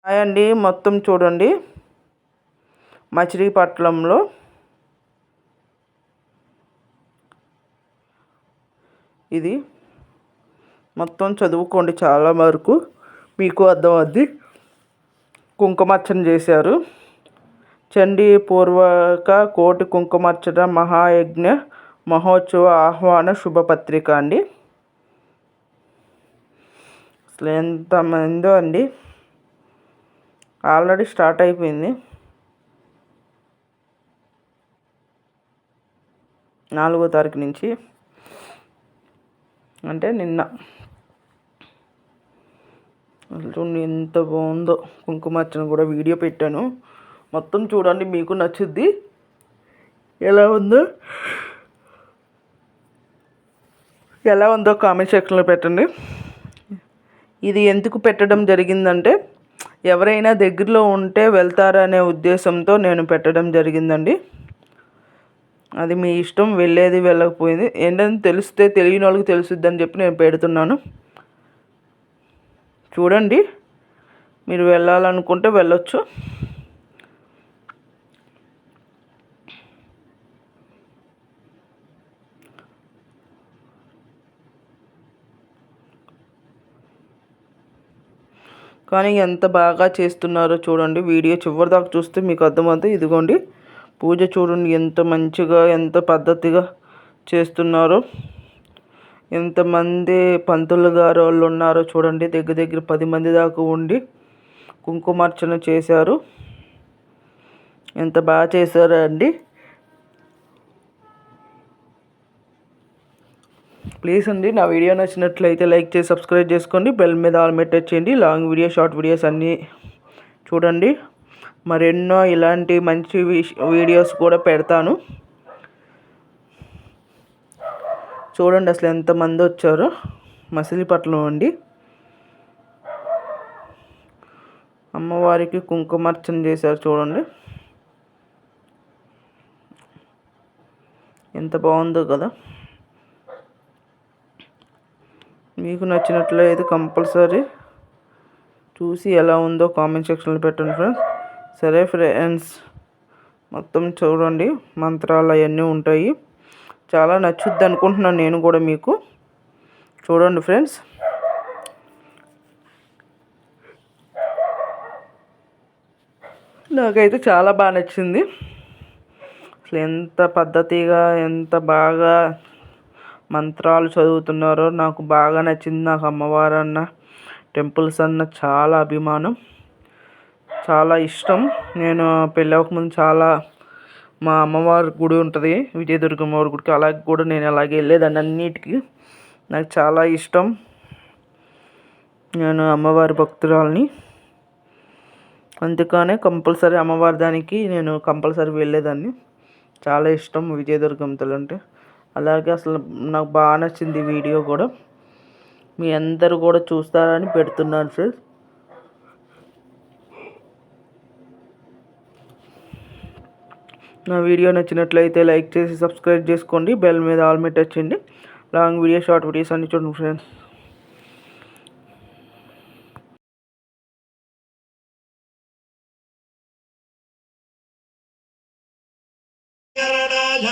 Hi అండి, మొత్తం చూడండి మచిలీపట్నంలో ఇది మొత్తం చదువుకోండి, చాలా వరకు మీకు అర్థమవుద్ది. కుంకుమార్చన చేశారు. చండీ పూర్వక కోటి కుంకుమార్చన మహాయజ్ఞ మహోత్సవ ఆహ్వాన శుభపత్రిక అండి. అసలు ఎంతమందో అండి, ఆల్రెడీ స్టార్ట్ అయిపోయింది. 4వ తారీఖు నుంచి, అంటే నిన్న. చూడండి ఎంత బాగుందో. కుంకుమార్చన కూడా వీడియో పెట్టాను, మొత్తం చూడండి, మీకు నచ్చుద్ది. ఎలా ఉందో కామెంట్ సెక్షన్లో పెట్టండి. ఇది ఎందుకు పెట్టడం జరిగిందంటే, ఎవరైనా దగ్గరలో ఉంటే వెళ్తారనే ఉద్దేశంతో నేను పెట్టడం జరిగిందండి. అది మీ ఇష్టం, వెళ్ళేది వెళ్ళకపోయింది ఏంటని తెలిస్తే తెలియని వాళ్ళకి తెలుసుద్దని చెప్పి నేను పెడుతున్నాను. చూడండి, మీరు వెళ్ళాలనుకుంటే వెళ్ళొచ్చు. కానీ ఎంత బాగా చేస్తున్నారో చూడండి. వీడియో చివరి దాకా చూస్తే మీకు అర్థమవుతుంది. ఇదిగోండి పూజ చూడండి, ఎంత మంచిగా ఎంత పద్ధతిగా చేస్తున్నారో. ఎంతమంది పంతులు గారు వాళ్ళు ఉన్నారో చూడండి. దగ్గర 10 మంది దాకా ఉండి కుంకుమార్చన చేశారు. ఎంత బాగా చేశారో అండి. ప్లీజ్ అండి, నా వీడియో నచ్చినట్లయితే లైక్ చేసి సబ్స్క్రైబ్ చేసుకోండి. బెల్ మీద ఆల్ టచ్ చేయండి. లాంగ్ వీడియో, షార్ట్ వీడియోస్ అన్నీ చూడండి. మరెన్నో ఇలాంటి మంచి వీడియోస్ కూడా పెడతాను. చూడండి అసలు ఎంతమంది వచ్చారో. మచిలీపట్నం అండి. అమ్మవారికి కుంకుమార్చన చేశారు చూడండి, ఎంత బాగుందో కదా. మీకు నచ్చినట్లయితే కంపల్సరీ చూసి ఎలా ఉందో కామెంట్ సెక్షన్లో పెట్టండి ఫ్రెండ్స్. సరే ఫ్రెండ్స్, మొత్తం చూడండి, మంత్రాలు అవన్నీ ఉంటాయి. చాలా నచ్చుద్ది అనుకుంటున్నాను నేను కూడా మీకు. చూడండి ఫ్రెండ్స్, నాకైతే చాలా బాగా నచ్చింది. అసలు ఎంత పద్ధతిగా ఎంత బాగా మంత్రాలు చదువుతున్నారో నాకు బాగా నచ్చింది. నాకు అమ్మవారన్న టెంపుల్స్ అన్న చాలా అభిమానం, చాలా ఇష్టం. నేను పెళ్ళి అవ్వకముందు చాలా మా అమ్మవారి గుడి ఉంటుంది, విజయదుర్గమ్మవారి గుడికి, అలాగే కూడా నేను అలాగే వెళ్ళేదాన్ని అన్నిటికీ. నాకు చాలా ఇష్టం. నేను అమ్మవారి భక్తురాలని, అందుకనే కంపల్సరీ అమ్మవారి దానికి నేను కంపల్సరీ వెళ్ళేదాన్ని. చాలా ఇష్టం విజయదుర్గమ్మ తల్లి అంటే. అలాగే అసలు నాకు బాగా నచ్చింది వీడియో కూడా. మీ అందరూ కూడా చూస్తారని పెడుతున్నాను ఫ్రెండ్స్. నా వీడియో నచ్చినట్లయితే లైక్ చేసి సబ్స్క్రైబ్ చేసుకోండి. బెల్ మీద ఆల్ మీద టచ్ చేయండి. లాంగ్ వీడియో, షార్ట్ వీడియోస్ అన్ని చూడండి ఫ్రెండ్స్.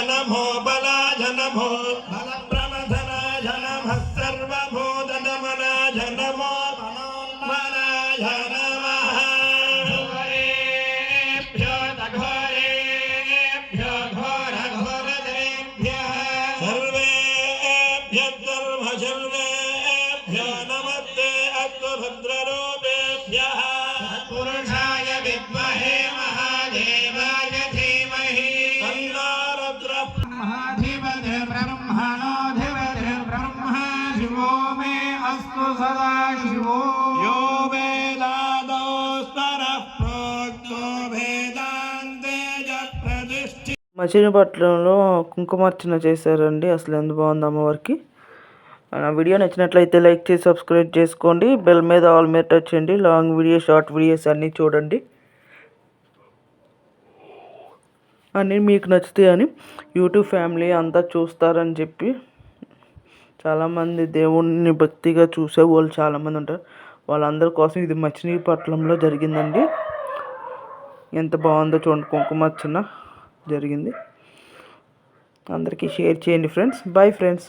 నమో బలాయ నమో బల ప్రమథనాయ నమః సర్వభూతదమనాయ నమో మనోన్మనాయ నమః. ఘోరేభ్యో ఘోరేభ్యో ఘోరఘోరధరేభ్యః సర్వేభ్యః సర్వశర్వేభ్యో నమస్తే అస్తు భద్రరూపేభ్యః. పురుషాయ విద్మహే మహాదేవాయ ధీమహి తన్నో బ్రహ్మణోధిపతిర్బ్రహ్మ శివో మే అస్తు సదా శివో యో వేదాదోస్తరః ప్రోక్తో వేదాంతే ప్రతిష్ఠి. మచిలీపట్నంలో కుంకుమార్చన చేశారండి. అసలు ఎంత బాగుంది అమ్మవారికి. నా వీడియో నచ్చినట్లయితే లైక్ చేసి సబ్స్క్రైబ్ చేసుకోండి. బెల్ మీద ఆల్ మీద టచ్ చేయండి. లాంగ్ వీడియో, షార్ట్ వీడియోస్ అన్నీ చూడండి. అన్నీ మీకు నచ్చుతాయని యూట్యూబ్ ఫ్యామిలీ అంతా చూస్తారని చెప్పి చాలామంది దేవుణ్ణి భక్తిగా చూసే వాళ్ళు చాలామంది ఉంటారు. వాళ్ళందరి కోసం ఇది మచిలీపట్నంలో జరిగిందండి. ఎంత బాగుందో చూడండి, కుంకుమార్చన జరిగింది. అందరికీ షేర్ చేయండి ఫ్రెండ్స్. Bye friends.